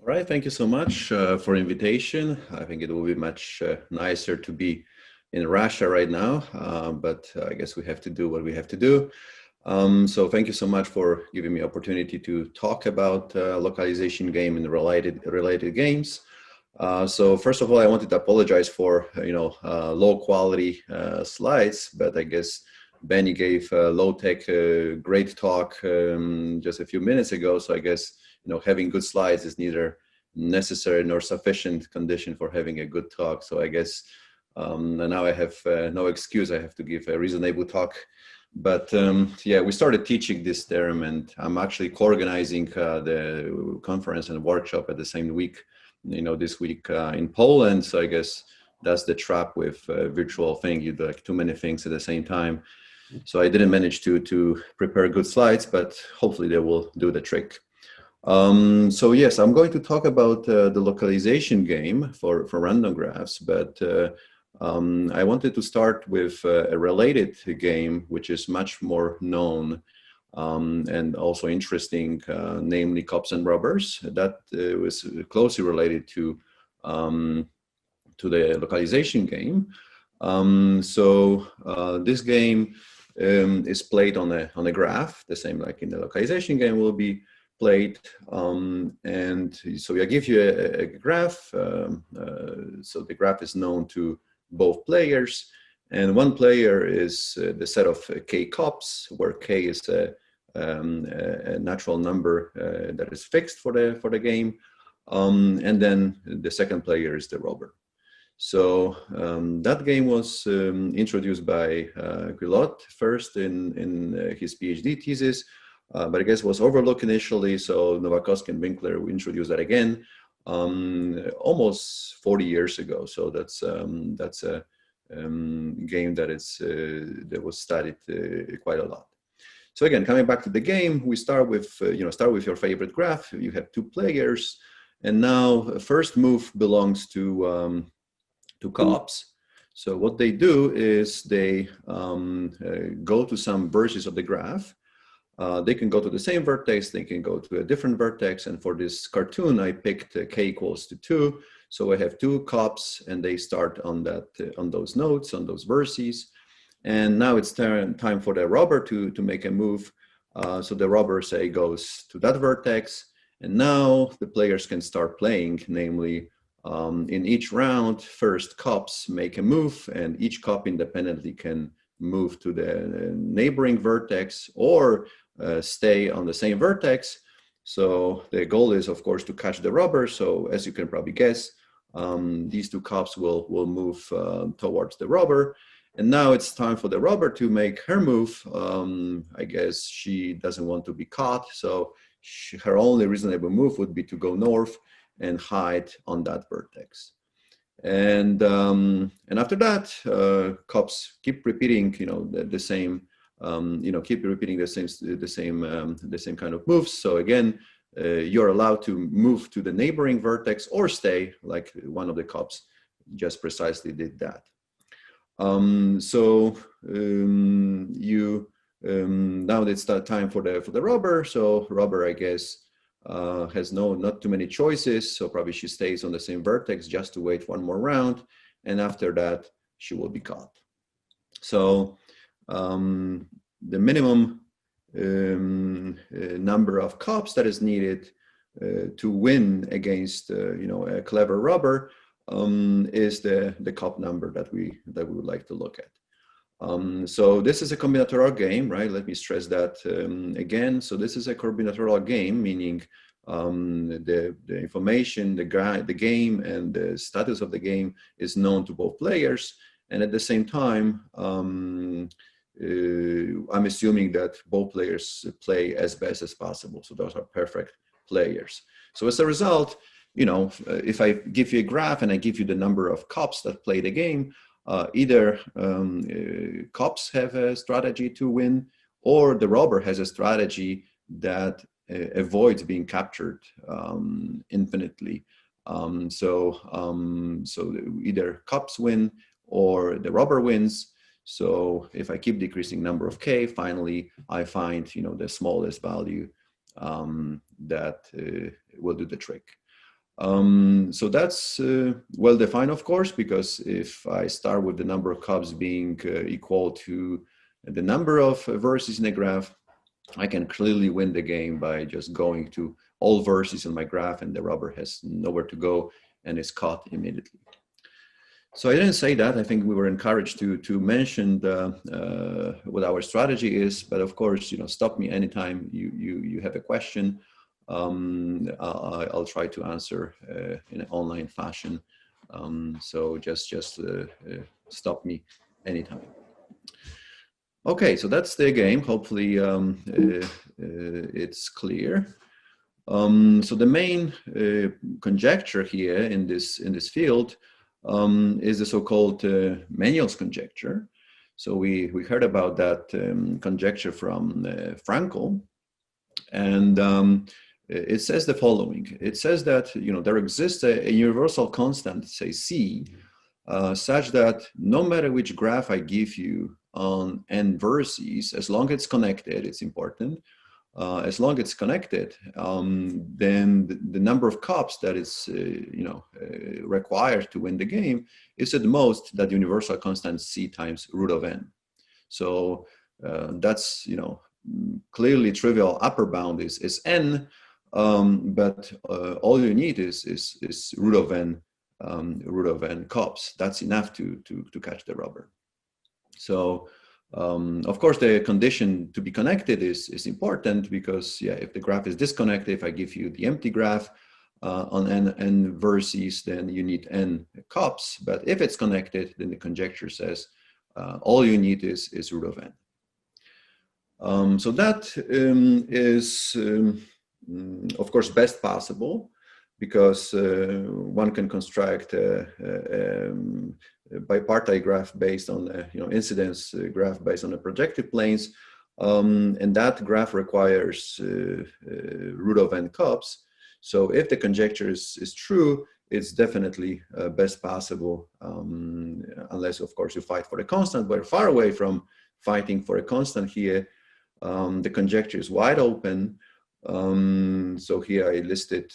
All right, thank you so much for invitation. I think it will be much nicer to be in Russia right now, but I guess we have to do what we have to do. So thank you so much for giving me opportunity to talk about localization game and related games. So first of all, I wanted to apologize for low quality slides, but I guess Benny gave low tech great talk just a few minutes ago. So I guess having good slides is neither necessary nor sufficient condition for having a good talk. So I guess now I have no excuse. I have to give a reasonable talk. But yeah, we started teaching this term, and I'm actually co-organizing the conference and workshop at the same week, this week in Poland. So I guess that's the trap with virtual thing. You do like too many things at the same time. So I didn't manage to prepare good slides, but hopefully they will do the trick. So yes, I'm going to talk about the localization game for random graphs, but I wanted to start with a related game, which is much more known and also interesting, namely Cops and Robbers. That was closely related to the localization game. This game is played on a graph, the same like in the localization game will be played. And so I give you a graph. So the graph is known to both players, and one player is the set of k cops, where k is a natural number that is fixed for the game, and then the second player is the robber. So that game was introduced by Pralat first in his PhD thesis, but I guess was overlooked initially. So Nowakowski and Winkler introduced that again almost 40 years ago. So that's a game that was studied quite a lot. So again, coming back to the game, we start with start with your favorite graph. You have two players, and now first move belongs to cops. So what they do is they go to some verses of the graph. They can go to the same vertex, they can go to a different vertex. And for this cartoon, I picked k equals to 2. So I have two cops, and they start on those nodes, on those verses. And now it's time for the robber to make a move. So the robber, say, goes to that vertex. And now the players can start playing, namely, in each round, first cops make a move, and each cop independently can move to the neighboring vertex or stay on the same vertex. So the goal is, of course, to catch the robber. So as you can probably guess, these two cops will move towards the robber. And now it's time for the robber to make her move. I guess she doesn't want to be caught. So her only reasonable move would be to go north and hide on that vertex. And after that, cops keep repeating, the same, keep repeating the same kind of moves. So again, you're allowed to move to the neighboring vertex or stay, like one of the cops just precisely did that. Now it's time for the robber. So robber, I guess, has not too many choices, so probably she stays on the same vertex just to wait one more round, and after that she will be caught. So the minimum number of cops that is needed to win against a clever robber is the cop number that we would like to look at. So this is a combinatorial game, right? Let me stress that again. So this is a combinatorial game, meaning the information, the game, and the status of the game is known to both players. And at the same time, I'm assuming that both players play as best as possible. So those are perfect players. So as a result, if I give you a graph and I give you the number of cops that play the game, either cops have a strategy to win, or the robber has a strategy that avoids being captured infinitely. So either cops win or the robber wins. So if I keep decreasing number of k, finally I find the smallest value that will do the trick. So that's well defined, of course, because if I start with the number of cups being equal to the number of vertices in a graph, I can clearly win the game by just going to all vertices in my graph, and the rubber has nowhere to go and is caught immediately. So I didn't say that. I think we were encouraged to mention what our strategy is, but of course, stop me anytime you have a question. I'll try to answer in an online fashion. So just stop me anytime. Okay, so that's the game. Hopefully it's clear. So the main conjecture here in this field is the so-called Manuel's conjecture. So we heard about that conjecture from Frankel, and it says the following. It says that there exists a universal constant, say C, such that no matter which graph I give you on n vertices, as long as it's connected, it's important. As long as it's connected, then the number of cups that is required to win the game is at most that universal constant C times root of n. So that's clearly trivial. Upper bound is n, but all you need is root of n cups. That's enough to catch the rubber. So of course, the condition to be connected is important because, if the graph is disconnected, if I give you the empty graph on n vertices, then you need n cups. But if it's connected, then the conjecture says all you need is root of n. So that is, of course, best possible because one can construct bipartite graph based on incidence graph based on the projective planes, and that graph requires root of n cups. So if the conjecture is true, it's definitely best possible, unless of course you fight for a constant. We're far away from fighting for a constant here. The conjecture is wide open. So here I listed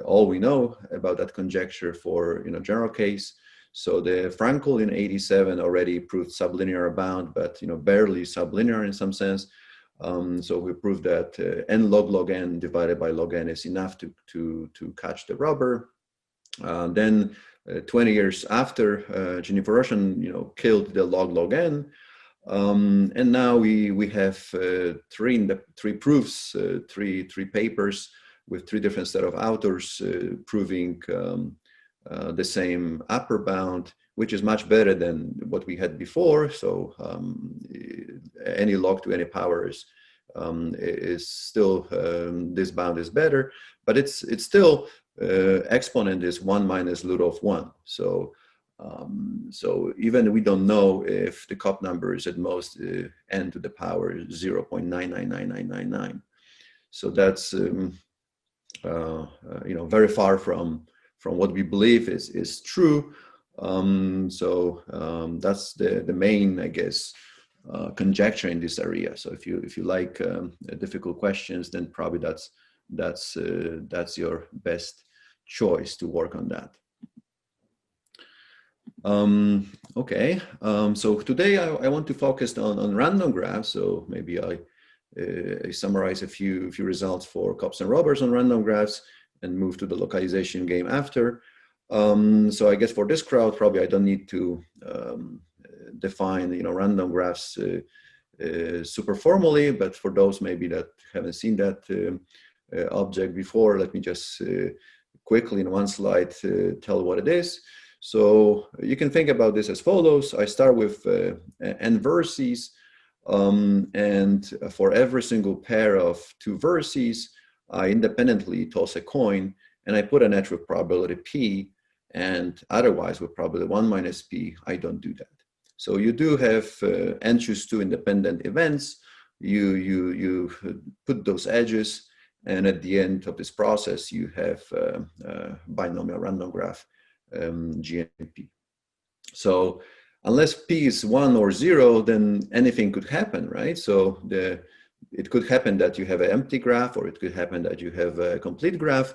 all we know about that conjecture for general case. So the Frankel in '87 already proved sublinear bound, but barely sublinear in some sense. So we proved that n log n divided by log n is enough to catch the rubber. Then 20 years after, Jennifer Roshan killed the log n. And now we have three proofs, three papers with three different set of authors proving the same upper bound, which is much better than what we had before. So any log to any power is still, this bound is better, but it's still exponent is 1 minus root of 1. So even we don't know if the cup number is at most n to the power 0.999999. So that's very far from what we believe is true. So that's the main, I guess, conjecture in this area. So if you like difficult questions, then probably that's your best choice to work on that. Okay, so today I want to focus on random graphs. So maybe I summarize a few results for cups and rubbers on random graphs and move to the localization game after. So I guess for this crowd, probably I don't need to define random graphs super formally, but for those maybe that haven't seen that object before, let me just quickly in one slide tell what it is. So you can think about this as follows. I start with n vertices, and for every single pair of two vertices, I independently toss a coin and I put a net with probability p, and otherwise with probability 1 minus p, I don't do that. So you do have n choose 2 independent events. You put those edges, and at the end of this process, you have binomial random graph GNP. So unless p is 1 or 0, then anything could happen, right? So it could happen that you have an empty graph, or it could happen that you have a complete graph.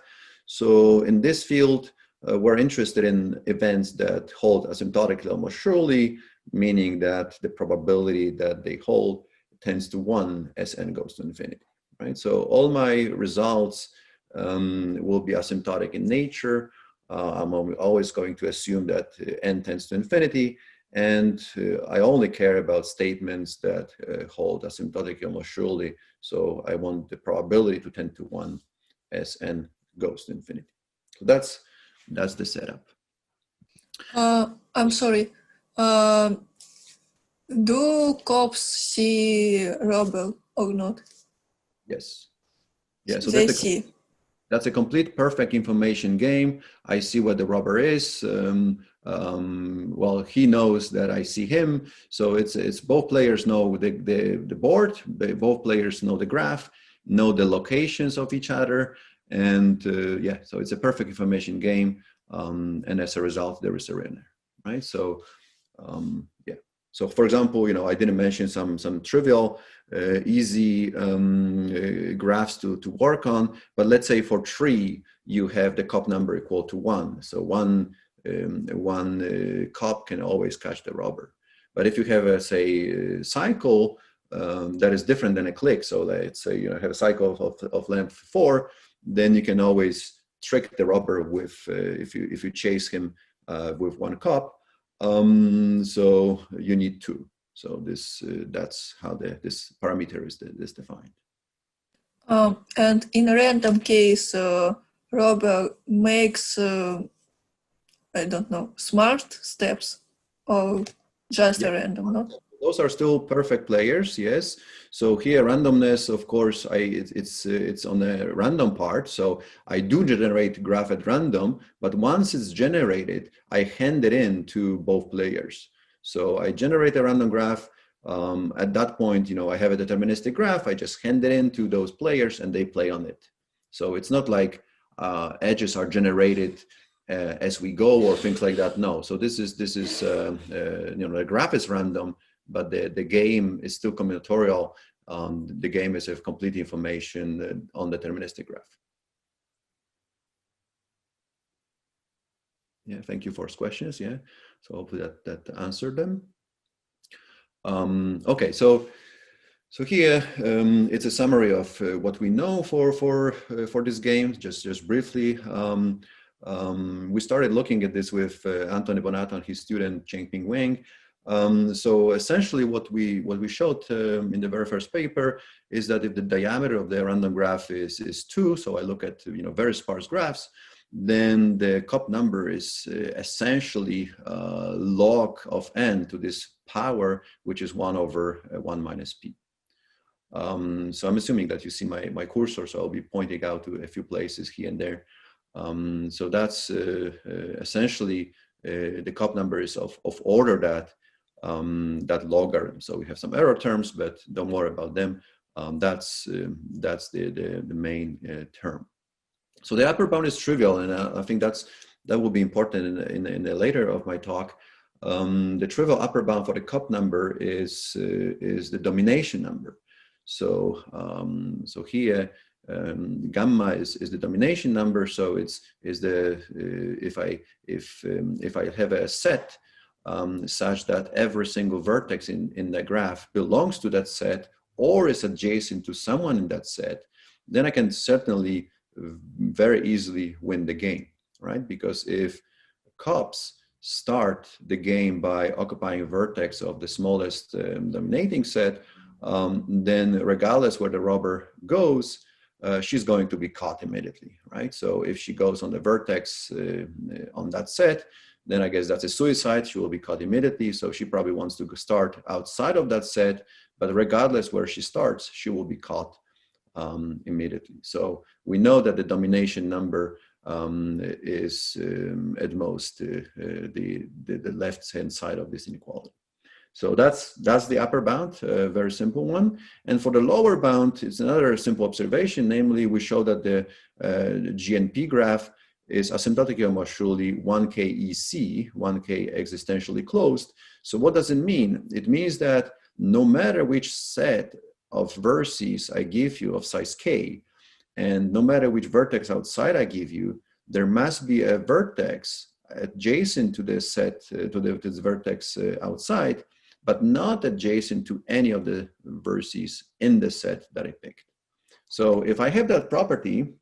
So in this field, we're interested in events that hold asymptotically almost surely, meaning that the probability that they hold tends to 1 as n goes to infinity, right? So all my results will be asymptotic in nature. I'm always going to assume that n tends to infinity, and I only care about statements that hold asymptotically almost surely. So I want the probability to tend to 1 as n goes to infinity. So that's the setup. I'm sorry. Do cops see robber or not? Yes. Yeah. So They see. That's a complete perfect information game. I see what the robber is. Well, he knows that I see him. So it's both players know the board. Both players know the graph, know the locations of each other, and yeah. So it's a perfect information game. And as a result, there is a winner, right? So yeah. So for example, I didn't mention some trivial, easy graphs to work on, but let's say for tree, you have the cop number equal to 1. So one cop can always catch the robber. But if you have a, say, cycle that is different than a click, so let's say you have a cycle of length 4, then you can always trick the robber with, if you chase him with 1 cop. So you need 2. So that's how this parameter is defined. And in a random case, robber makes, I don't know, smart steps or just a random, no? Those are still perfect players, yes. So here, randomness, of course, it's on a random part. So I do generate graph at random, but once it's generated, I hand it in to both players. So I generate a random graph. At that point, I have a deterministic graph. I just hand it in to those players, and they play on it. So it's not like edges are generated as we go or things like that. No. So this is the graph is random, but the game is still combinatorial. The game is of complete information on deterministic graph. Yeah, thank you for questions. Yeah, so hopefully that answered them. Okay, so here it's a summary of what we know for this game. Just briefly, we started looking at this with Anthony Bonato and his student Chengping Wang. So essentially what we showed in the very first paper is that if the diameter of the random graph is 2, so I look at very sparse graphs, then the cop number is essentially log of n to this power, which is 1 over 1 minus p. So I'm assuming that you see my cursor, so I'll be pointing out to a few places here and there. So that's essentially the cop number is of order that logarithm. So we have some error terms, but don't worry about them. That's the main term. So the upper bound is trivial, and I think that will be important in the later of my talk. The trivial upper bound for the cup number is the domination number. So so here gamma is the domination number. So it's the if I have a set such that every single vertex in the graph belongs to that set or is adjacent to someone in that set, then I can certainly very easily win the game, right? Because if cops start the game by occupying a vertex of the smallest dominating set, then regardless where the robber goes, she's going to be caught immediately, right? So if she goes on the vertex on that set, then I guess that's a suicide. She will be caught immediately. So she probably wants to start outside of that set, but regardless where she starts, she will be caught immediately. So we know that the domination number is at most the left-hand side of this inequality. So that's the upper bound, a very simple one. And for the lower bound, it's another simple observation. Namely, we show that the GNP graph is asymptotically almost surely 1K EC, 1K existentially closed. So what does it mean? It means that no matter which set of vertices I give you of size K, And no matter which vertex outside I give you, there must be a vertex adjacent to this set, to this vertex outside, but not adjacent to any of the vertices in the set that I picked. So if I have that property,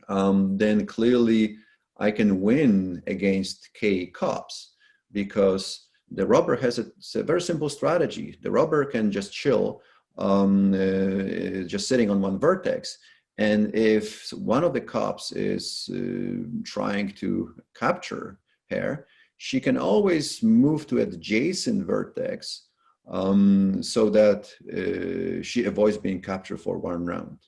then clearly I can win against K cops, because the robber has a very simple strategy. The robber can just chill, just sitting on one vertex. And if one of the cops is trying to capture her, she can always move to an adjacent vertex so that she avoids being captured for one round.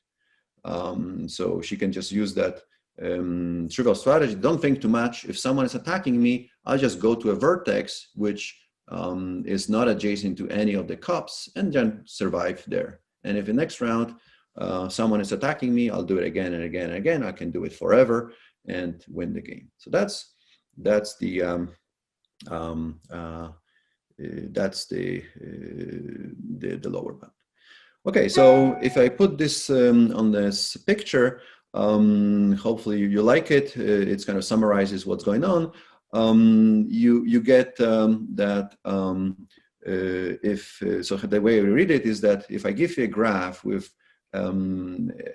So she can just use that trivial strategy. Don't think too much. If someone is attacking me, I'll just go to a vertex which is not adjacent to any of the cops and then survive there. And if the next round someone is attacking me, I'll do it again and again and again. I can do it forever and win the game. So that's the lower bound. Okay, so if I put this on this picture, hopefully you like it. It kind of summarizes what's going on. You get that so the way we read it is that if I give you a graph with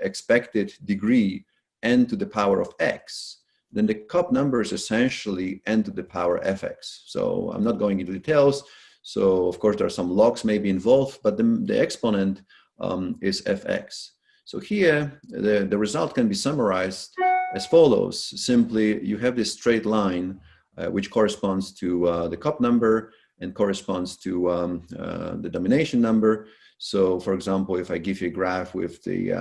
expected degree n to the power of x, then the cup number is essentially n to the power fx. So I'm not going into details. So of course there are some logs maybe involved, but the exponent is fx. So here the result can be summarized as follows. Simply, you have this straight line which corresponds to the cup number and corresponds to the domination number. So for example, if I give you a graph with the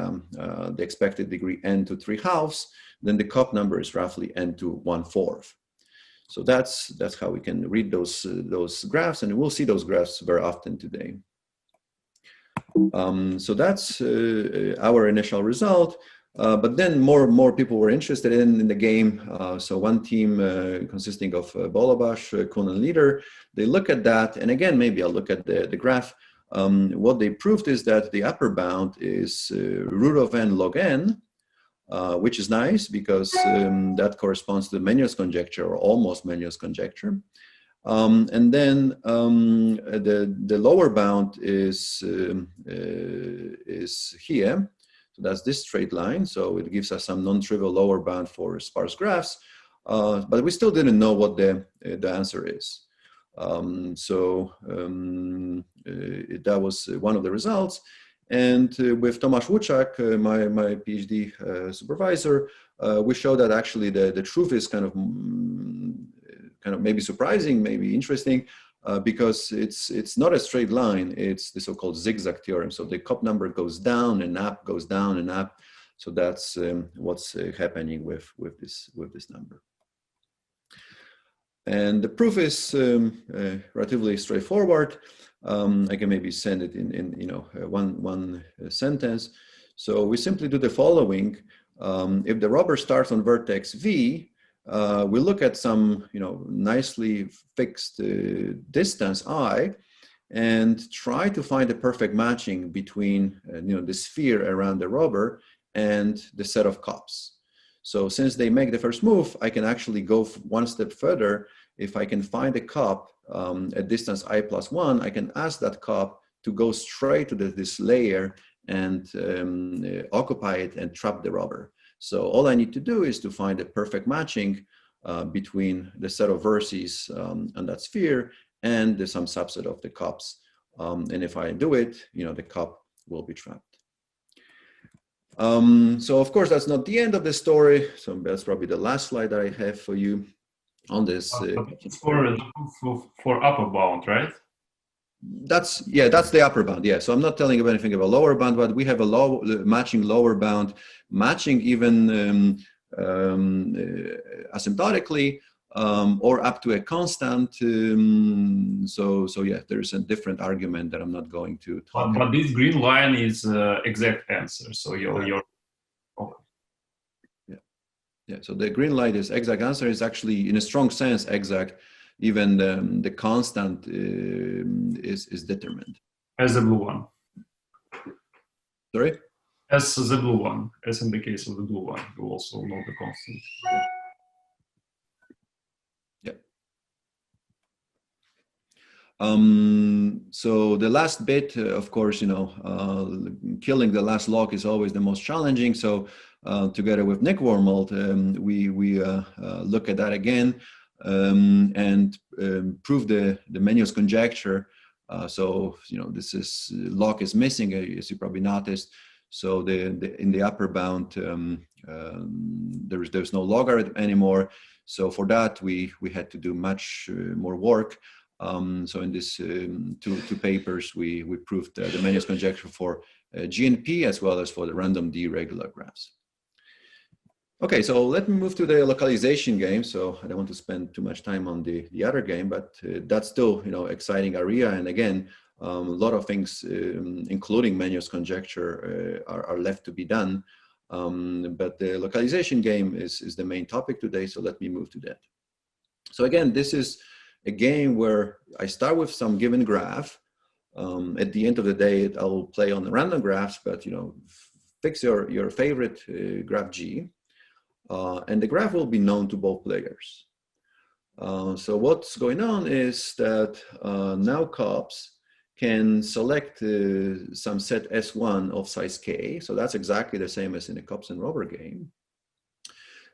expected degree n to 3/2, then the cup number is roughly n to 1/4. So that's how we can read those graphs, and we'll see those graphs very often today. So that's our initial result. But then more people were interested in the game. So one team consisting of Bolobash, Kuhn, and Leader, they look at that. And again, maybe I'll look at the graph. What they proved is that the upper bound is root of n log n, which is nice because that corresponds to the Menio's conjecture, or almost Menio's conjecture. And then the lower bound is here. So that's this straight line. So it gives us some non-trivial lower bound for sparse graphs, but we still didn't know what the answer is. That was one of the results. And with Tomasz Łuczak, my PhD supervisor, we showed that actually the truth is kind of maybe surprising, maybe interesting, because it's not a straight line. It's the so-called zigzag theorem. So the cup number goes down and up, goes down and up. So that's what's happening with this number. And the proof is relatively straightforward. I can maybe send it in one sentence. So we simply do the following. If the robber starts on vertex V, we look at some nicely fixed distance I, and try to find a perfect matching between the sphere around the robber and the set of cups. So since they make the first move, I can actually go one step further. If I can find a cup at distance I plus 1, I can ask that cup to go straight to this layer and occupy it and trap the robber. So all I need to do is to find a perfect matching between the set of vertices on that sphere and some subset of the cups. And if I do it, the cup will be trapped. So of course, that's not the end of the story. So that's probably the last slide that I have for you on this. For upper bound, right? That's the upper bound. Yeah. So I'm not telling you anything about lower bound, but we have a matching lower bound, matching even asymptotically or up to a constant. So yeah, there's a different argument that I'm not going to talk about. But this green line is exact answer. So your Yeah, so the green light is exact answer. Is actually, in a strong sense, exact. Even the constant is determined. As the blue one. Sorry? As the blue one, as in the case of the blue one, you also know the constant. Yeah. So the last bit, of course, killing the last lock is always the most challenging. So together with Nick Wormold, we look at that again and prove the Menio's conjecture. So this is lock is missing, as you probably noticed. So in the upper bound, there's no logarithm anymore. So for that, we had to do much more work. So in these two papers, we proved the Menio's conjecture for GNP as well as for the random D regular graphs. Okay, so let me move to the localization game. So I don't want to spend too much time on the other game, but that's still exciting area. And again, a lot of things, including Menio's conjecture, are left to be done. But the localization game is the main topic today. So let me move to that. So again, this is a game where I start with some given graph. At the end of the day, I'll play on the random graphs, but fix your favorite graph G, and the graph will be known to both players. So what's going on is that now cops can select some set S1 of size K. So that's exactly the same as in the cops and robber game.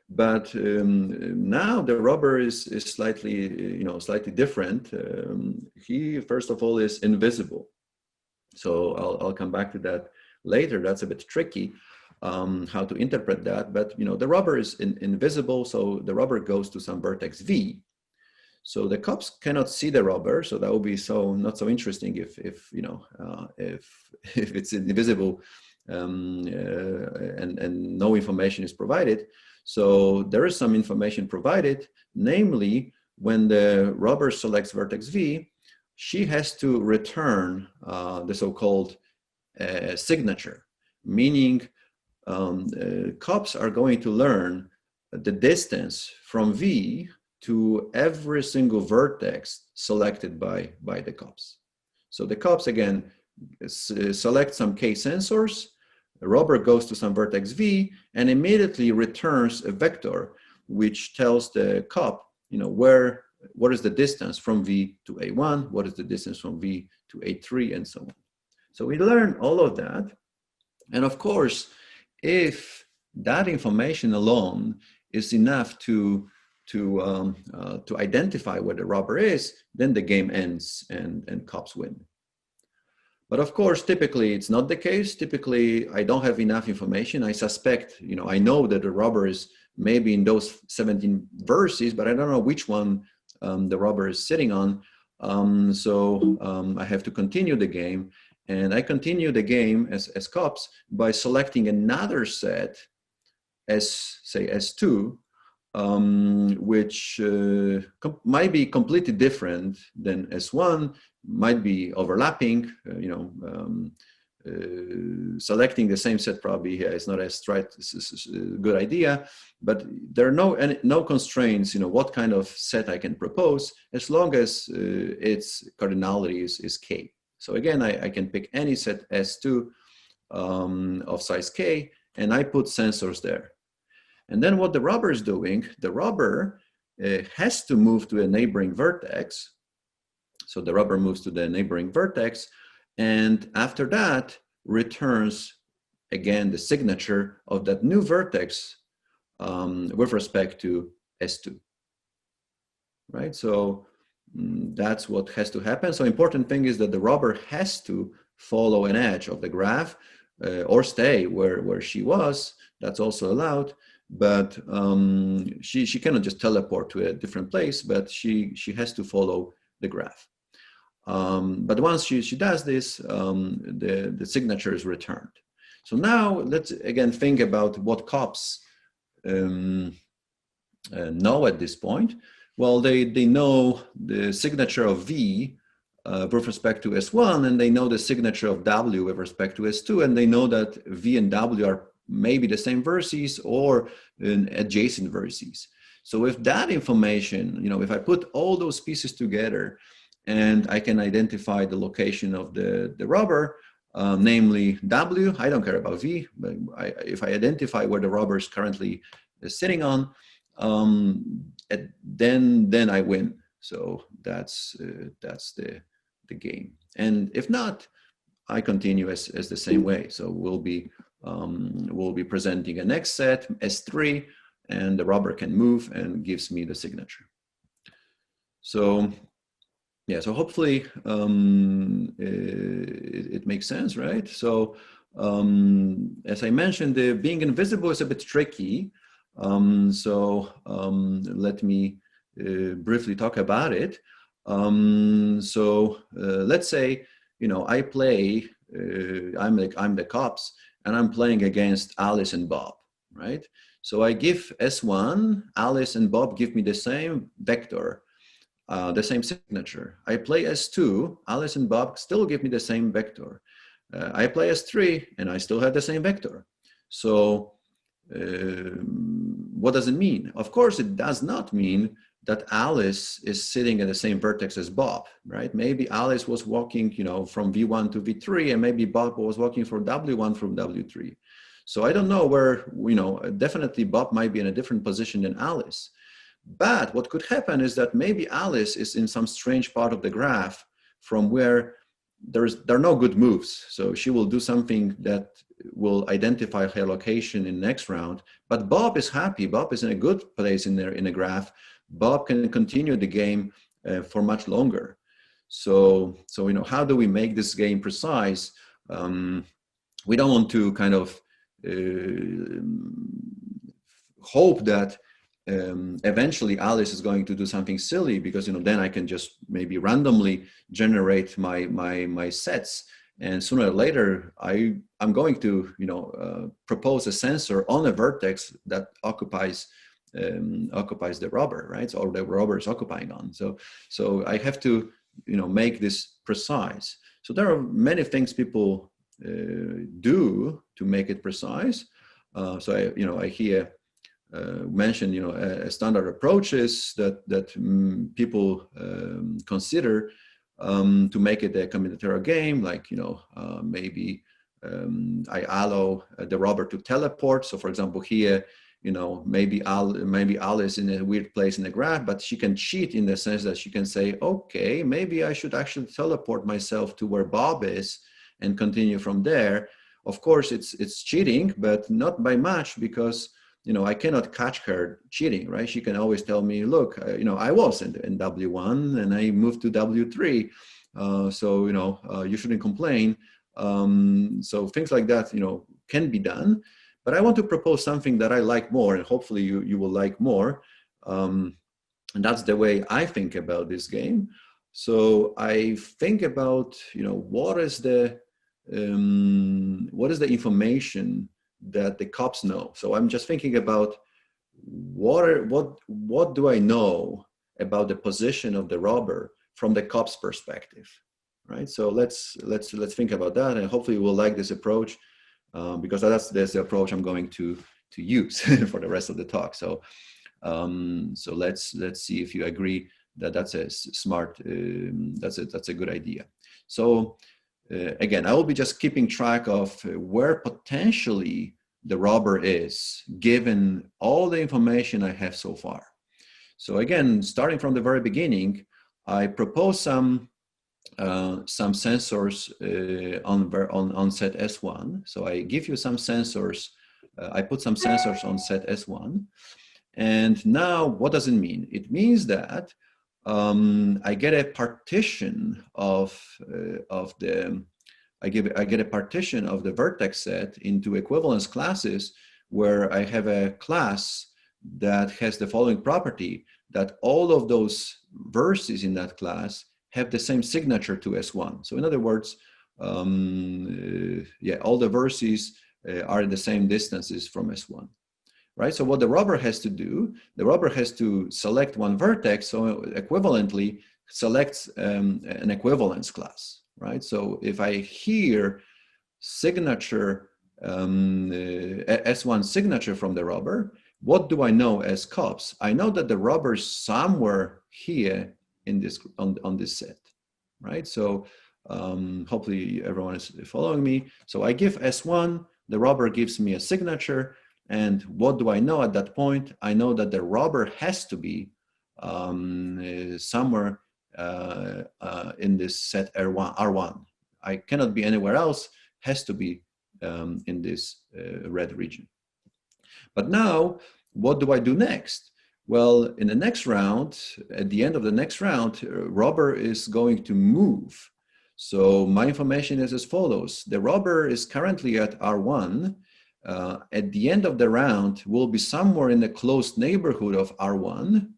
But now the robber is slightly, slightly different. He, first of all, is invisible. So I'll come back to that later. That's a bit tricky, how to interpret that. But the robber is invisible, so the robber goes to some vertex V. So the cops cannot see the robber, so that would be not so interesting if it's invisible and no information is provided. So there is some information provided, namely when the robber selects vertex V, she has to return the so-called signature, meaning cops are going to learn the distance from V to every single vertex selected by the cops. So the cops, again, select some K sensors. The robber goes to some vertex V and immediately returns a vector which tells the cop, what is the distance from V to A1, what is the distance from V to A3, and so on. So we learn all of that. And of course, if that information alone is enough to identify where the robber is, then the game ends and cops win. But of course, typically it's not the case. Typically, I don't have enough information. I suspect, I know that the robber is maybe in those 17 verses, but I don't know which one the robber is sitting on. So I have to continue the game. And I continue the game as cops by selecting another set as, say, S2, which might be completely different than S1, might be overlapping, selecting the same set probably is not as good idea, but there are no constraints, what kind of set I can propose, as long as its cardinality is K. So again, I can pick any set S2 of size K, and I put sensors there. And then what the robber is doing, the robber has to move to a neighboring vertex. So the robber moves to the neighboring vertex, and after that returns again the signature of that new vertex with respect to S2, right? So that's what has to happen. So important thing is that the robber has to follow an edge of the graph or stay where she was. That's also allowed. But she cannot just teleport to a different place, but she has to follow the graph. But once she does this, the signature is returned. So now let's again think about what cops know at this point. Well, they know the signature of V with respect to S1, and they know the signature of W with respect to S2, and they know that V and W are maybe the same vertices or adjacent vertices. So with that information, if I put all those pieces together and I can identify the location of the robber, namely W. I don't care about V, but if I identify where the robber is currently sitting on, then I win. So that's the game. And if not, I continue as the same way. So we'll be presenting a next set S3, and the robber can move and gives me the signature. So yeah, so hopefully it makes sense, right? So as I mentioned, being invisible is a bit tricky. Let me briefly talk about it. Let's say, I play, I'm the cops, and I'm playing against Alice and Bob, right? So I give S1, Alice and Bob give me the same vector, the same signature. I play S2, Alice and Bob still give me the same vector. I play S3, and I still have the same vector. So what does it mean? Of course, it does not mean that Alice is sitting at the same vertex as Bob, right? Maybe Alice was walking, from V1 to V3, and maybe Bob was walking from W1 from W3. So I don't know where, definitely Bob might be in a different position than Alice. But what could happen is that maybe Alice is in some strange part of the graph from where there are no good moves. So she will do something that will identify her location in the next round. But Bob is happy. Bob is in a good place in the graph. Bob can continue the game for much longer. So how do we make this game precise? We don't want to kind of hope that eventually Alice is going to do something silly, because then I can just maybe randomly generate my sets, and sooner or later I'm going to propose a sensor on a vertex that occupies the robber, right? Or the robber is occupying on. So I have to make this precise. So there are many things people do to make it precise. I hear mentioned, standard approaches that people consider to make it a combinatorial game, like, maybe I allow the robber to teleport. So for example, here, maybe Alice in a weird place in the graph, but she can cheat in the sense that she can say, okay, maybe I should actually teleport myself to where Bob is and continue from there. Of course, it's cheating, but not by much, because I cannot catch her cheating, right? She can always tell me, look, I was in W1 and I moved to W3. You shouldn't complain. So things like that, can be done. But I want to propose something that I like more, and hopefully you will like more. And that's the way I think about this game. So I think about, what is the information that the cops know. So I'm just thinking about what do I know about the position of the robber from the cops' perspective, right? So let's think about that, and hopefully we'll like this approach, because that's the approach I'm going to use for the rest of the talk. So let's see if you agree that that's a smart, that's a good idea. So again, I will be just keeping track of where potentially the robber is, given all the information I have so far. So again, starting from the very beginning, I propose some sensors on set S1. So I give you some sensors. I put some sensors on set S1. And now, what does it mean? It means that I get a partition of the I get a partition of the vertex set into equivalence classes, where I have a class that has the following property, that all of those verses in that class have the same signature to S1. So in other words, all the verses are the same distances from S1. Right. So what the robber has to do, the robber has to select one vertex, so equivalently selects an equivalence class. Right. So if I hear signature, S1 signature from the robber, what do I know as cops? I know that the robber is somewhere here in this on this set. Right. So Hopefully everyone is following me. So I give S1, the robber gives me a signature, and what do I know at that point? I know that the robber has to be somewhere in this set R1. I cannot be anywhere else, has to be in this red region. But now, what do I do next? Well, in the next round, at the end of the next round, robber is going to move. So my information is as follows. The robber is currently at R1. At the end of the round, will be somewhere in the close neighborhood of R1.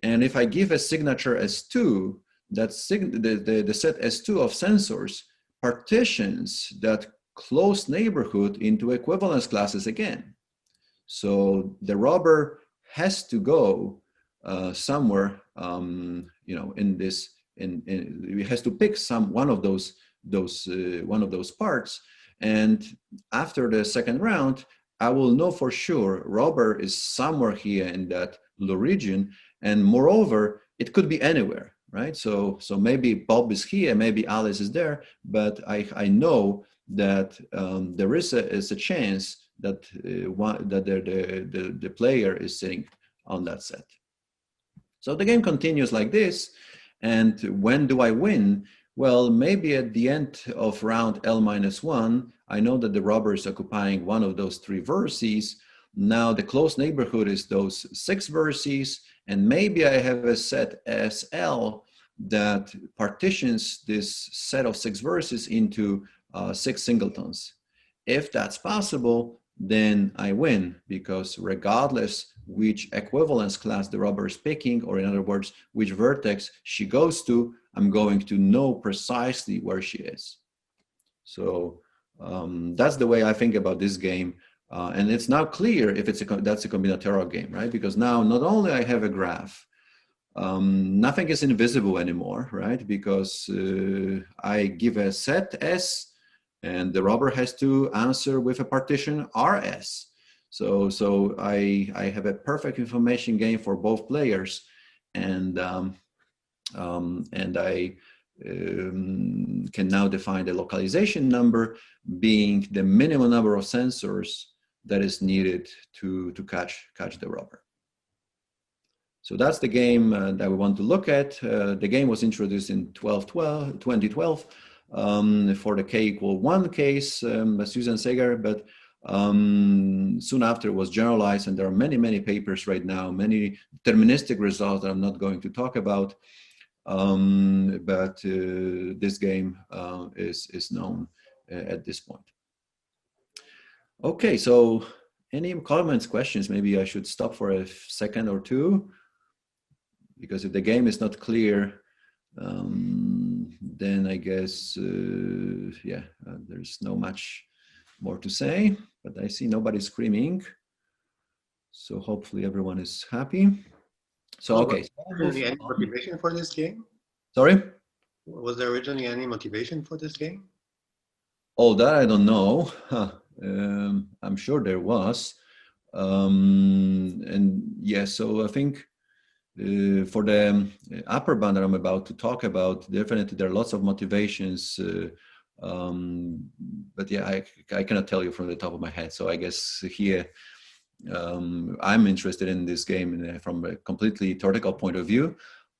And if I give a signature S2, that's the set S2 of sensors partitions that close neighborhood into equivalence classes again. So the robber has to go somewhere, in this. It has to pick one of those parts. And after the second round, I will know for sure robber is somewhere here in that low region. And moreover, it could be anywhere, right? So maybe Bob is here, maybe Alice is there, but I know that there is a chance that the player is sitting on that set. So the game continues like this. And when do I win? Well, maybe at the end of round L-1, I know that the robber is occupying one of those 3 vertices. Now the close neighborhood is those 6 vertices, and maybe I have a set SL that partitions this set of 6 vertices into 6 singletons. If that's possible, then I win, because regardless which equivalence class the robber is picking, or in other words, which vertex she goes to, I'm going to know precisely where she is. So that's the way I think about this game. And it's now clear if that's a combinatorial game, right? Because now not only I have a graph, nothing is invisible anymore, right? Because I give a set S, and the robber has to answer with a partition RS. So I have a perfect information game for both players, and I can now define the localization number being the minimum number of sensors that is needed to catch the robber. So that's the game that we want to look at. The game was introduced in 2012 for the K=1 case by Susan Segar, but soon after it was generalized, and there are many papers right now, many deterministic results that I'm not going to talk about, but this game is known at this point. Okay, so any comments, questions? Maybe I should stop for a second or two, because if the game is not clear, then I guess, there's no much more to say, but I see nobody screaming. So hopefully everyone is happy. So, okay. Was there any motivation for this game? Sorry? Was there originally any motivation for this game? Oh, that I don't know. I'm sure there was. And yeah, so I think for the upper bound that I'm about to talk about, definitely there are lots of motivations. But yeah, I cannot tell you from the top of my head. So I guess here I'm interested in this game from a completely theoretical point of view.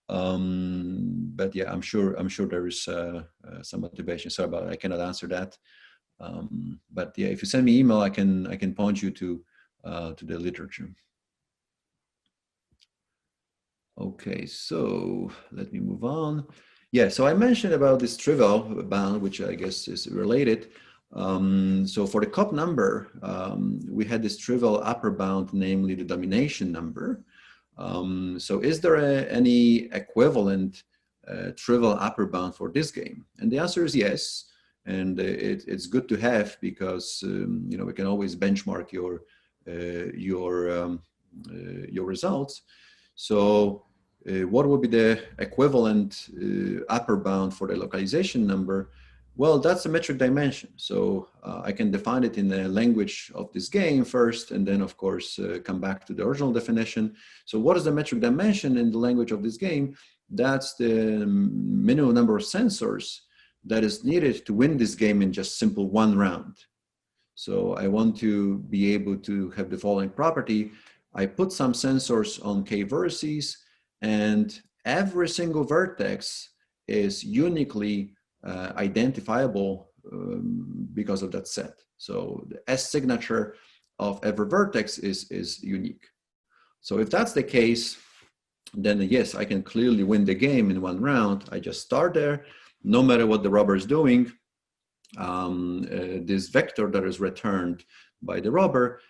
But yeah, I'm sure there is some motivation. Sorry about it, I cannot answer that. But yeah, if you send me email, I can point you to the literature. Okay, so let me move on. Yeah, so I mentioned about this trivial bound, which I guess is related. So for the COP number, we had this trivial upper bound, namely the domination number. So is there any equivalent trivial upper bound for this game? And the answer is yes. And it's good to have, because we can always benchmark your results. So what would be the equivalent upper bound for the localization number? Well, that's a metric dimension. So I can define it in the language of this game first, and then of course come back to the original definition. So what is the metric dimension in the language of this game? that's the minimum number of sensors that is needed to win this game in just simple one round. So I want to be able to have the following property. I put some sensors on k vertices, and every single vertex is uniquely identifiable because of that set. So the S signature of every vertex is unique. So if that's the case, then yes, I can clearly win the game in one round. I just start there, no matter what the robber is doing. This vector that is returned by the robber,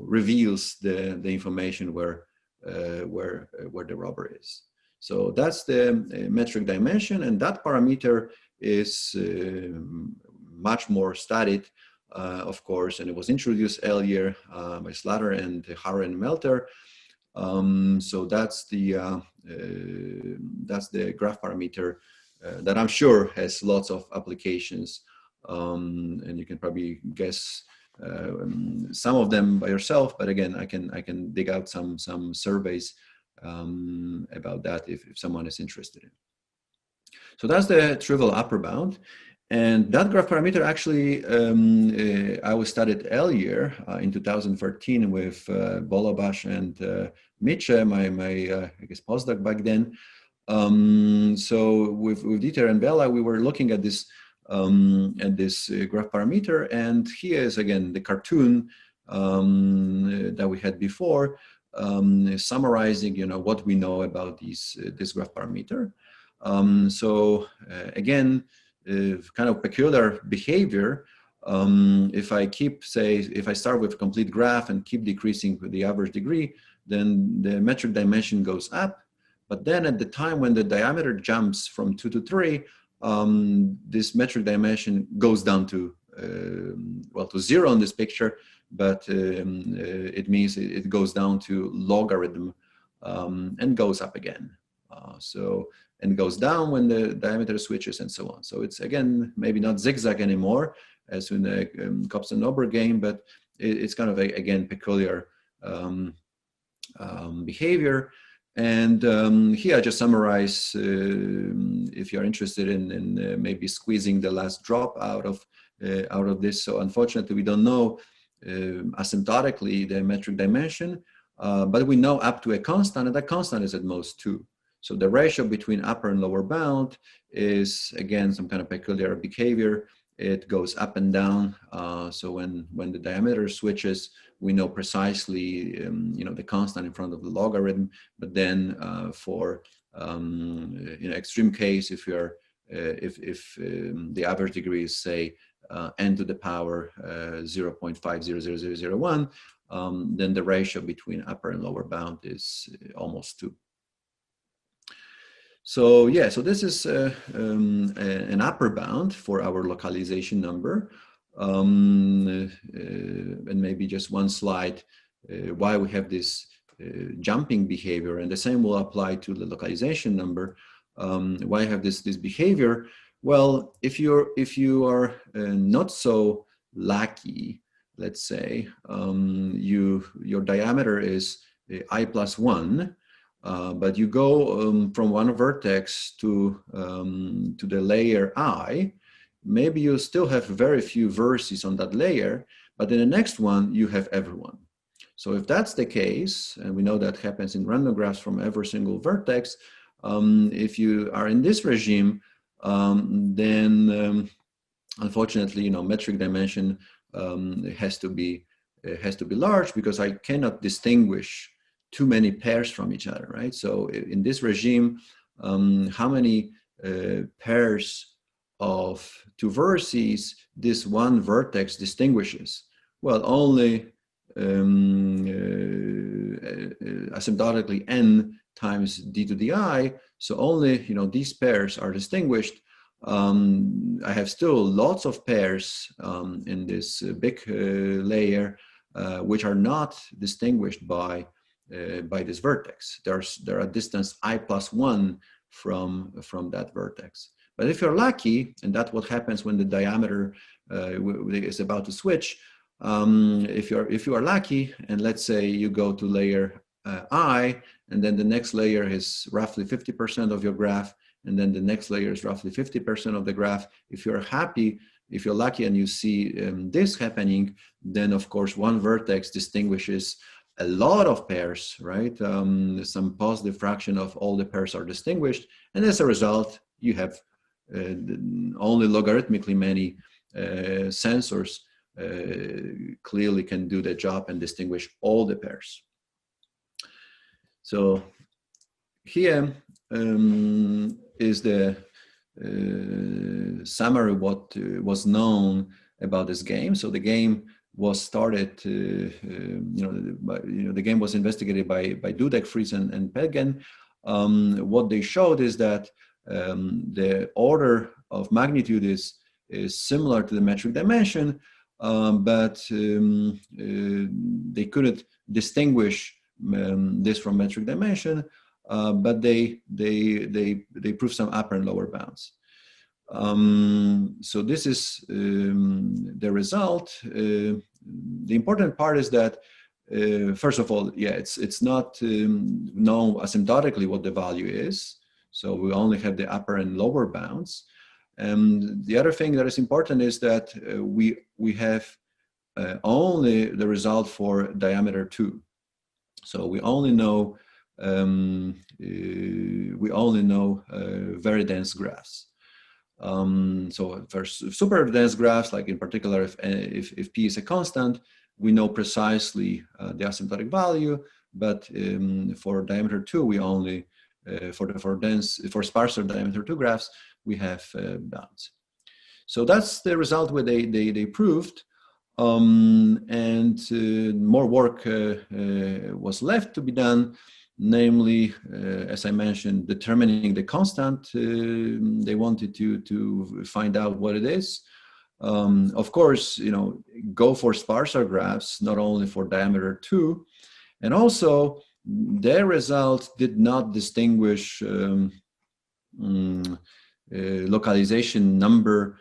reveals the information where the robber is. So that's the metric dimension, and that parameter is much more studied, of course, and it was introduced earlier by Slater and Hara and Melter. So that's the graph parameter that I'm sure has lots of applications, and you can probably guess some of them by yourself. But again, I can dig out some surveys about that if someone is interested in. So that's the trivial upper bound. And that graph parameter actually, I was studied earlier in 2013 with Bolobash and Miche, my I guess postdoc back then. So with Dieter and Bella, we were looking at this graph parameter, and here is again the cartoon that we had before, summarizing what we know about this graph parameter. Again, kind of peculiar behavior. If I start with a complete graph and keep decreasing with the average degree, then the metric dimension goes up. But then at the time when the diameter jumps from 2 to 3, this metric dimension goes down to, to 0 in this picture, but it means it goes down to logarithm and goes up again. And goes down when the diameter switches and so on. So it's, again, maybe not zigzag anymore as in the Kopsen-Ober game, but it's kind of, again, peculiar behavior. And here I just summarize, if you're interested in maybe squeezing the last drop out of this. So unfortunately, we don't know asymptotically the metric dimension, but we know up to a constant, and that constant is at most 2. So the ratio between upper and lower bound is, again, some kind of peculiar behavior. It goes up and down. So when the diameter switches, we know precisely, the constant in front of the logarithm. But then for extreme case, if you're the average degree is, say, n to the power 0.50001, then the ratio between upper and lower bound is almost 2. So yeah, so this is an upper bound for our localization number. And maybe just one slide why we have this jumping behavior, and the same will apply to the localization number. Why have this behavior? Well, if you are not so lucky, let's say, your diameter is I+1, but you go from one vertex to the layer I. Maybe you still have very few vertices on that layer, but in the next one you have everyone. So if that's the case, and we know that happens in random graphs from every single vertex, if you are in this regime, then unfortunately, metric dimension has to be large, because I cannot distinguish too many pairs from each other, right? So in this regime, how many pairs of 2 vertices this one vertex distinguishes? Well, only asymptotically n times d to the I. So only these pairs are distinguished. I have still lots of pairs in this big layer which are not distinguished by this vertex. There are distance I+1 from that vertex. But if you're lucky, and that's what happens when the diameter is about to switch, if you are lucky, and let's say you go to layer I, and then the next layer is roughly 50% of your graph, and then the next layer is roughly 50% of the graph. If you're happy, if you're lucky and you see this happening, then of course one vertex distinguishes a lot of pairs, right? Some positive fraction of all the pairs are distinguished, and as a result, you have only logarithmically many sensors clearly can do the job and distinguish all the pairs. So here is the summary what was known about this game. So the game was started, the game was investigated by Dudek, Fries, and Pegen. What they showed is that the order of magnitude is similar to the metric dimension, but they couldn't distinguish this from metric dimension, but they proved some upper and lower bounds. So this is the result. The important part is that first of all, yeah, it's not known asymptotically what the value is. So we only have the upper and lower bounds. The other thing that is important is that we have only the result for diameter 2. So we only know very dense graphs. So for super dense graphs, like in particular, if P is a constant, we know precisely the asymptotic value. But for diameter 2, we only for sparser diameter 2 graphs, we have bounds. So that's the result where they proved. And more work was left to be done, namely, as I mentioned, determining the constant. They wanted to find out what it is. Of course, go for sparser graphs, not only for diameter 2, and also their result did not distinguish localization number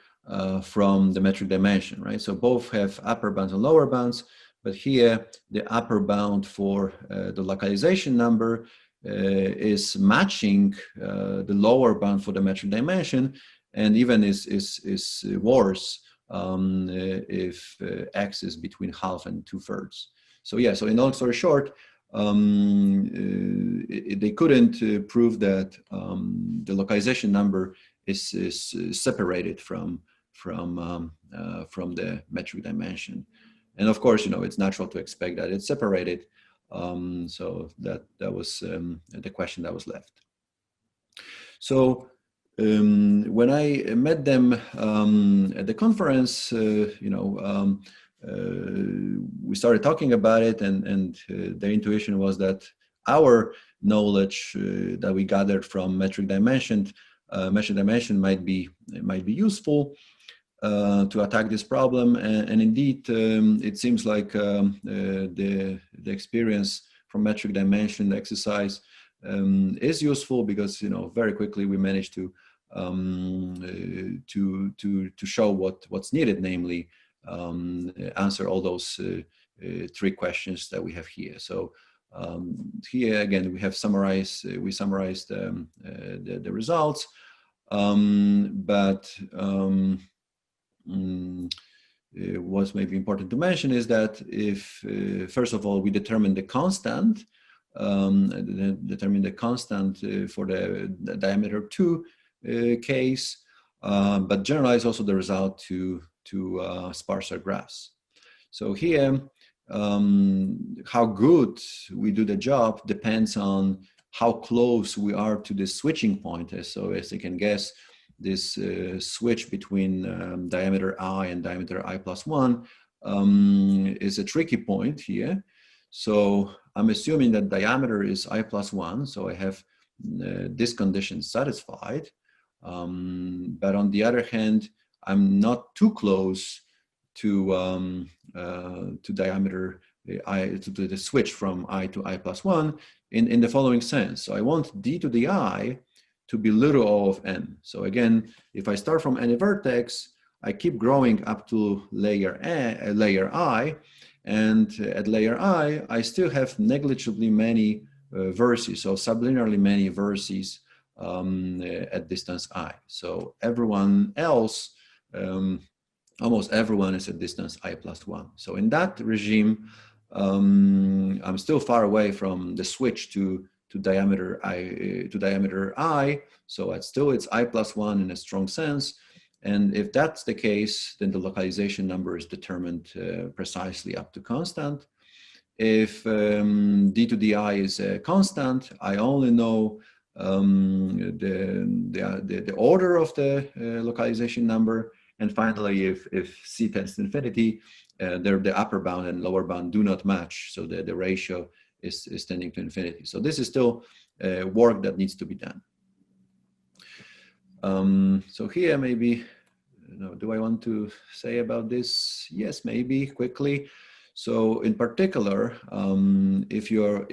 from the metric dimension, right? So both have upper bounds and lower bounds, but here the upper bound for the localization number is matching the lower bound for the metric dimension, and even is worse if x is between half and 2/3. So yeah, so in long story short, they couldn't prove that the localization number is separated from the metric dimension. And of course, it's natural to expect that it's separated. So that was the question that was left. So when I met them at the conference, we started talking about it, and their intuition was that our knowledge that we gathered from metric dimension might be useful to attack this problem, and indeed it seems like the experience from metric dimension exercise is useful, because very quickly we managed to show what's needed, namely answer all those 3 questions that we have here. So here again we summarized the results, but what's maybe important to mention is that if first of all we determine the constant, for the diameter 2 case, but generalize also the result to sparser graphs. So here, how good we do the job depends on how close we are to the switching point. So as you can guess, this switch between diameter I and diameter I+1 is a tricky point here. So I'm assuming that diameter is I+1, so I have this condition satisfied. But on the other hand, I'm not too close to diameter to the switch from I to I+1 in the following sense. So I want d to the I to be little o of n. So again, if I start from any vertex, I keep growing up to layer I, and at layer I still have negligibly many vertices, so sublinearly many vertices at distance I. So everyone else, almost everyone is at distance I+1. So in that regime, I'm still far away from the switch to diameter I. So it's I+1 in a strong sense. And if that's the case, then the localization number is determined precisely up to constant. If d to di is a constant, I only know the order of the localization number. And finally, if c tends to infinity, the upper bound and lower bound do not match. So the ratio is tending to infinity. So this is still work that needs to be done. So here maybe, do I want to say about this? Yes, maybe quickly. So in particular, if your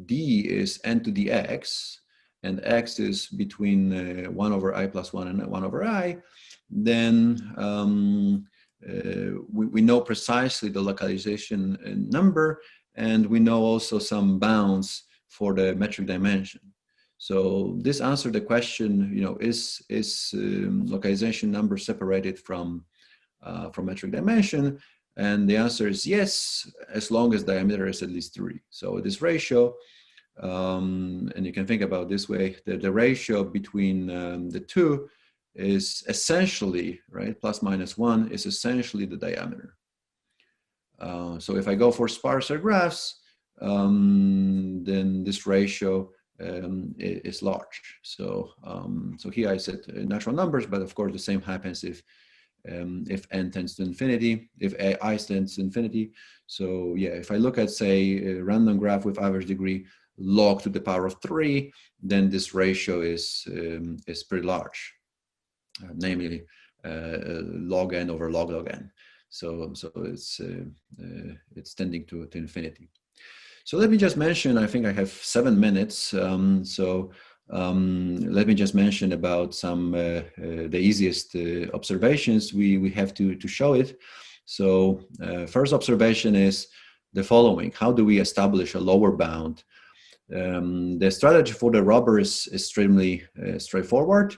d is n to the x, and x is between 1 over I+1 and 1 over I, then we know precisely the localization number, and we know also some bounds for the metric dimension. So this answers the question, is localization number separated from metric dimension? And the answer is yes, as long as diameter is at least 3. So this ratio, and you can think about it this way, the ratio between the two is essentially, right, plus minus 1 is essentially the diameter. So if I go for sparser graphs, then this ratio is large. So so here I said natural numbers, but of course the same happens if n tends to infinity, if I tends to infinity. So yeah, if I look at, say, a random graph with average degree log to the power of 3, then this ratio is pretty large, namely log n over log n. So it's tending to infinity. So let me just mention, I think I have 7 minutes. Let me just mention about some the easiest observations we have to show it. So first observation is the following: how do we establish a lower bound? The strategy for the robber is extremely straightforward.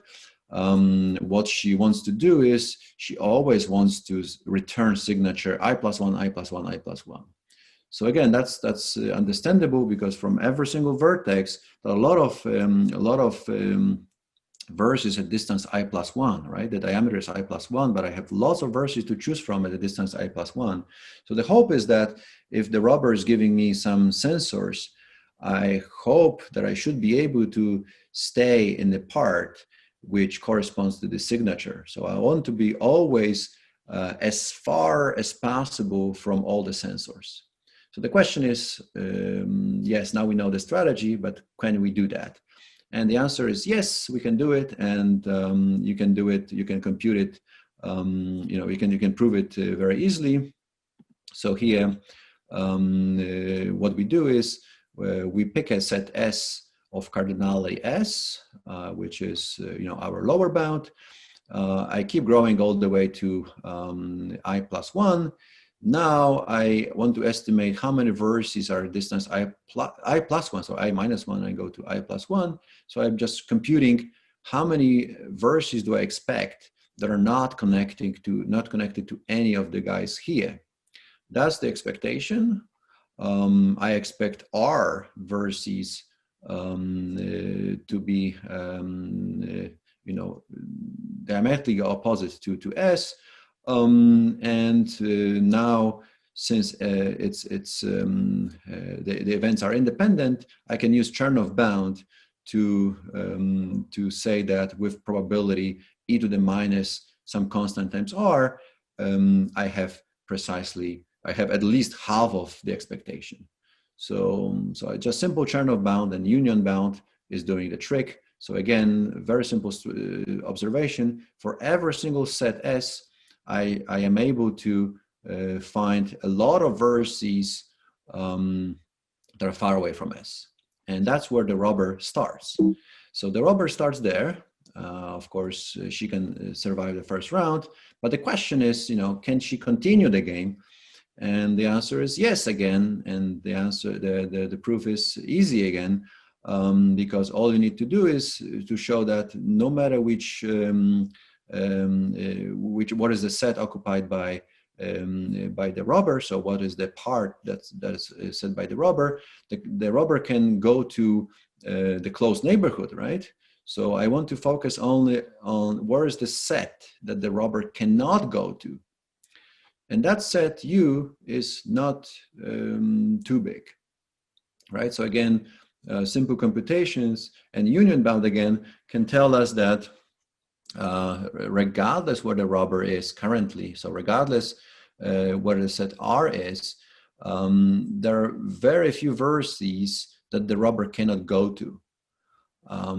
What she wants to do is she always wants to return signature I+1, I+1, I+1. So again, that's understandable, because from every single vertex, there are a lot of vertices at distance I+1, right? The diameter is I+1, but I have lots of vertices to choose from at a distance I+1. So the hope is that if the robber is giving me some sensors, I hope that I should be able to stay in the part which corresponds to the signature. So I want to be always as far as possible from all the sensors. So the question is, yes, now we know the strategy, but can we do that? And the answer is yes, we can do it, and you can do it. You can compute it. You can prove it very easily. So here, what we do is we pick a set S of cardinality S, which is our lower bound. I keep growing all the way to I+1. Now I want to estimate how many vertices are distance I+1. So I-1, I go to I+1. So I'm just computing how many vertices do I expect that are not connected to any of the guys here. That's the expectation. I expect R vertices to be diametrically opposite to S. Now, since the events are independent, I can use Chernoff bound to say that with probability e to the minus some constant times R, I have at least half of the expectation. So just simple Chernoff bound and union bound is doing the trick. So again, very simple observation. For every single set S, I am able to find a lot of vertices that are far away from S. And that's where the robber starts. So the robber starts there. of course, she can survive the first round. But the question is, can she continue the game? And the answer is yes again. And the answer, the proof is easy again, because all you need to do is to show that no matter what is the set occupied by the robber. So what is the part that is set by the robber? The robber can go to the close neighborhood, right? So I want to focus only on where is the set that the robber cannot go to. And that set U is not too big, right? So again, simple computations and union bound again can tell us that regardless where the robber is currently, so regardless where the set R is, there are very few vertices that the robber cannot go to.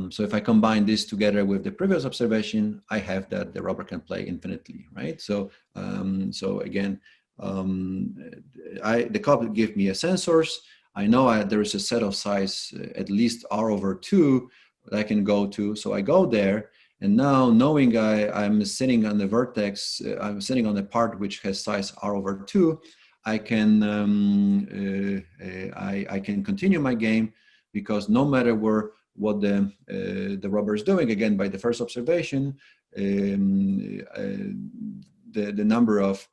So if I combine this together with the previous observation, I have that the robber can play infinitely, right? So again, the cop give me a sensors. I know there is a set of size at least R/2 that I can go to. So I go there, and now knowing I'm sitting on the vertex, I'm sitting on a part which has size R/2. I can I can continue my game, because no matter what the robber is doing, again by the first observation, the number of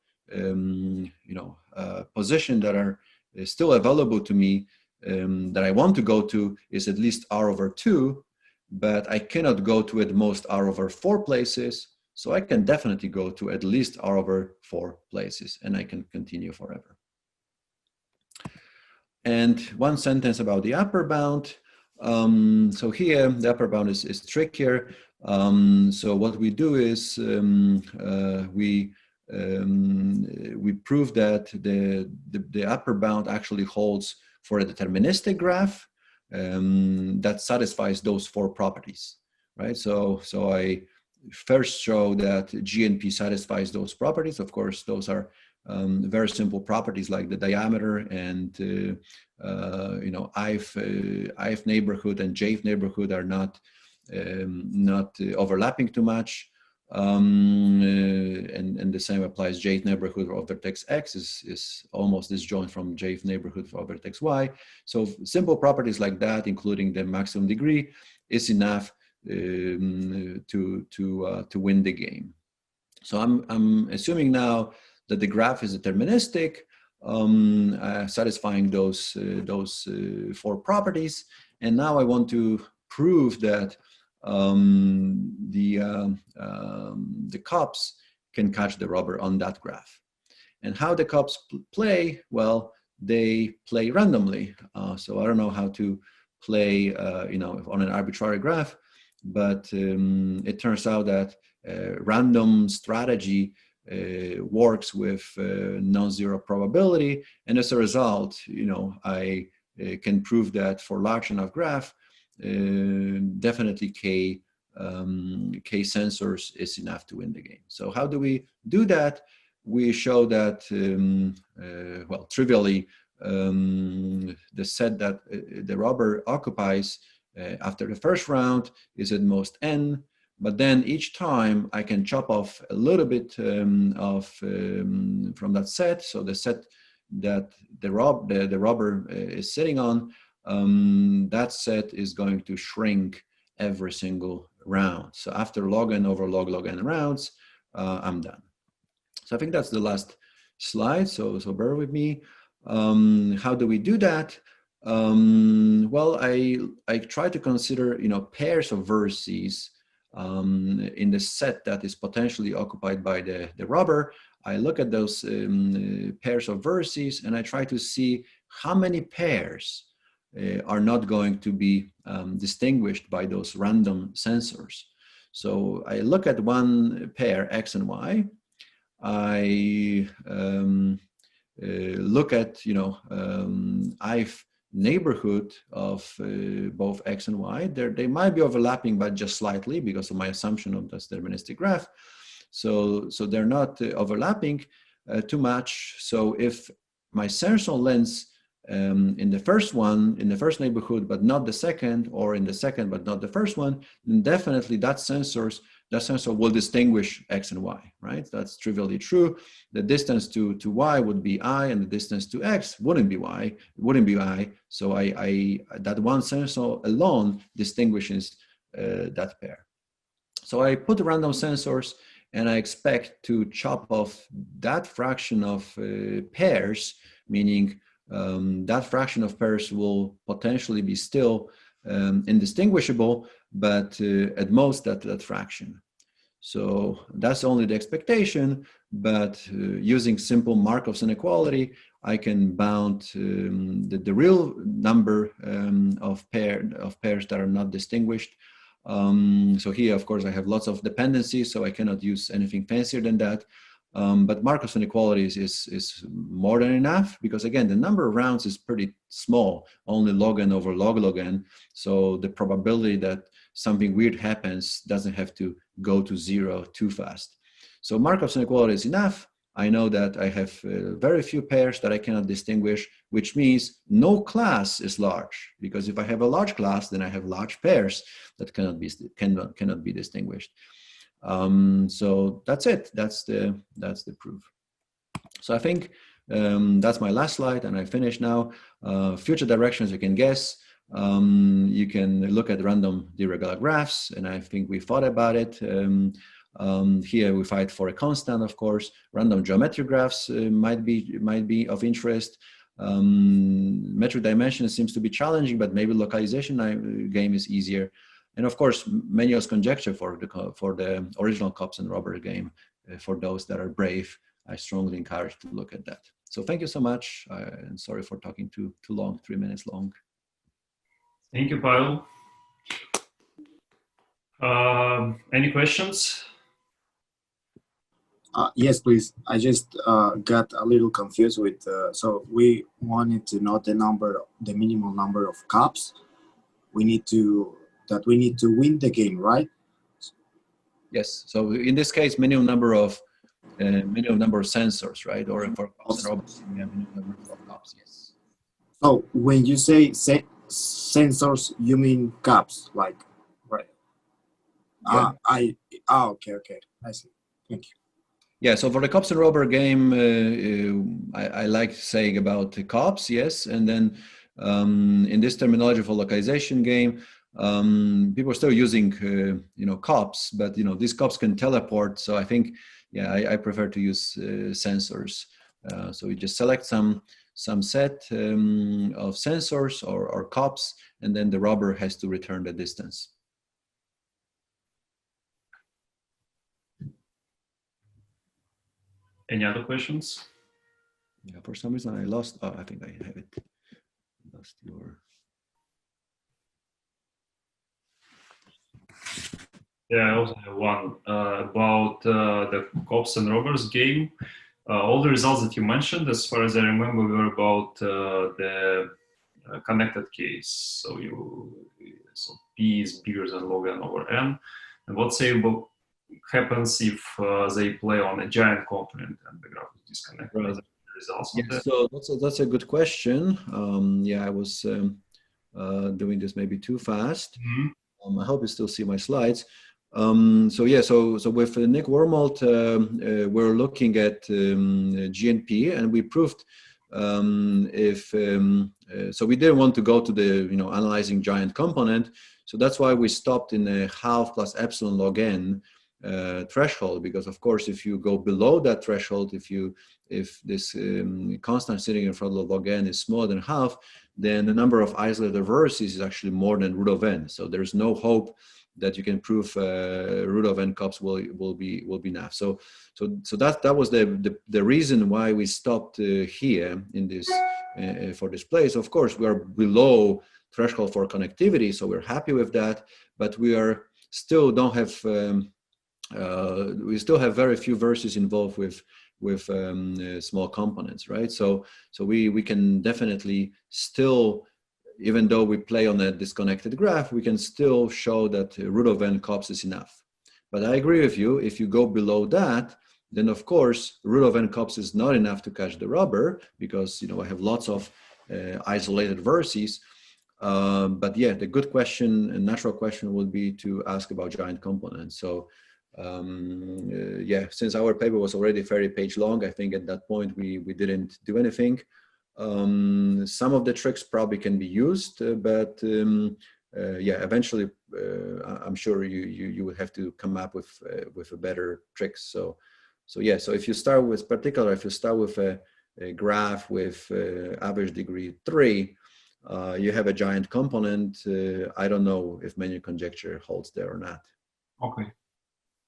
positions that are still available to me that I want to go to is at least R/2, but I cannot go to at most R/4 places. So I can definitely go to at least R/4 places, and I can continue forever. And one sentence about the upper bound. So here the upper bound is trickier. So what we do is we prove that the upper bound actually holds for a deterministic graph that satisfies those 4 properties, right? So I first show that G and P satisfies those properties. Of course, those are very simple properties like the diameter and I'th neighborhood and Jth neighborhood are not overlapping too much, and the same applies. Jth neighborhood of vertex X is almost disjoint from Jth neighborhood for vertex Y. So simple properties like that, including the maximum degree, is enough to win the game. So I'm assuming now that the graph is deterministic, satisfying those 4 properties, and now I want to prove that the cops can catch the robber on that graph. And how the cops play? Well, they play randomly. So I don't know how to play, on an arbitrary graph, but it turns out that random strategy works with non-zero probability, and as a result, I can prove that for large enough graph, definitely K sensors is enough to win the game. So how do we do that? We show that, well, trivially, the set that the robber occupies after the first round is at most n, but then each time I can chop off a little bit from that set. So the set that the robber is sitting on, that set is going to shrink every single round. So after log n over log n rounds, I'm done. So I think that's the last slide. So bear with me. How do we do that? Well, I try to consider pairs of vertices in the set that is potentially occupied by the robber. I look at those pairs of vertices and I try to see how many pairs are not going to be distinguished by those random sensors. So I look at one pair, X and Y. I look at I've neighborhood of both X and Y. They might be overlapping, but just slightly because of my assumption of this deterministic graph. So they're not overlapping too much. So if my sensor lens in the first one, in the first neighborhood, but not the second, or in the second, but not the first one, then definitely that sensor will distinguish X and Y, right? That's trivially true. The distance to Y would be I, and the distance to X wouldn't be Y, wouldn't be I. So that one sensor alone distinguishes that pair. So I put random sensors, and I expect to chop off that fraction of pairs, meaning that fraction of pairs will potentially be still indistinguishable, but at most that fraction. So that's only the expectation, but using simple Markov's inequality, I can bound the real number of pairs that are not distinguished. So here, of course, I have lots of dependencies, so I cannot use anything fancier than that. But Markov's inequality is more than enough, because again, the number of rounds is pretty small, only log n over log n. So the probability that something weird happens doesn't have to go to zero too fast. So Markov's inequality is enough. I know that I have very few pairs that I cannot distinguish, which means no class is large, because if I have a large class, then I have large pairs that cannot be distinguished. So that's it. That's the proof. So I think that's my last slide, and I finish now. Future directions you can guess. You can look at random irregular graphs, and I think we thought about it. Here we fight for a constant, of course. Random geometric graphs might be of interest. Metric dimension seems to be challenging, but maybe localization game is easier. And of course, Manuel's conjecture for the original Cops and Robbers game, for those that are brave, I strongly encourage to look at that. So thank you so much, and sorry for talking too long, 3 minutes long. Thank you, Pawel. Any questions? Yes, please. I just got a little confused with, so we wanted to know the minimum number of cups we need to win the game, right? Yes. So in this case, minimum number of sensors, right? Or for Cops and Robbers, we have minimum number of cups. Yes. So when you say sensors, you mean cups, like, right? Yeah. Okay. I see. Thank you. Yeah, so for the Cops and Robber game, I like saying about the cops, yes, and then in this terminology for localization game, people are still using cops, but these cops can teleport. So I think, yeah, I prefer to use sensors. So we just select some set of sensors or cops, and then the robber has to return the distance. Any other questions? Yeah, for some reason I lost. Oh, I think I have it. Lost your. Yeah, I also have one about the Cops and Robbers game. All the results that you mentioned, as far as I remember, were about the connected case. So P is bigger than log n over n. And what happens if they play on a giant component and the graph is disconnected? Right. Results. Yes, so that's a good question. Yeah, I was doing this maybe too fast. Mm-hmm. I hope you still see my slides. So with Nick Wormold, we're looking at GNP, and we proved so we didn't want to go to the analyzing giant component. So that's why we stopped in a half plus epsilon log n threshold, because of course if you go below that threshold, if this constant sitting in front of log n is smaller than half, then the number of isolated vertices is actually more than root of n. So there's no hope that you can prove root of n cups will be enough. So that was the reason why we stopped here in this for this place. Of course, we are below threshold for connectivity, so we're happy with that, but we are still don't have we still have very few verses involved with small components, right? So we can definitely still, even though we play on a disconnected graph, we can still show that root of n cups is enough. But I agree with you, if you go below that, then of course root of n cups is not enough to catch the robber, because I have lots of isolated vertices. But yeah, the good question and natural question would be to ask about giant components. So yeah, since our paper was already 30 page long, I think at that point we didn't do anything. Some of the tricks probably can be used, but yeah, eventually I'm sure you would have to come up with a better tricks. So yeah, so if you start with a graph with average degree 3, you have a giant component. I don't know if menu conjecture holds there or not. Okay.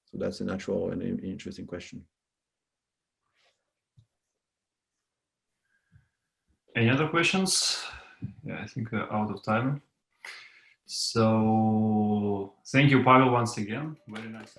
So that's a natural and interesting question. Any other questions? Yeah, I think we're out of time. So thank you, Pawel, once again. Very nice.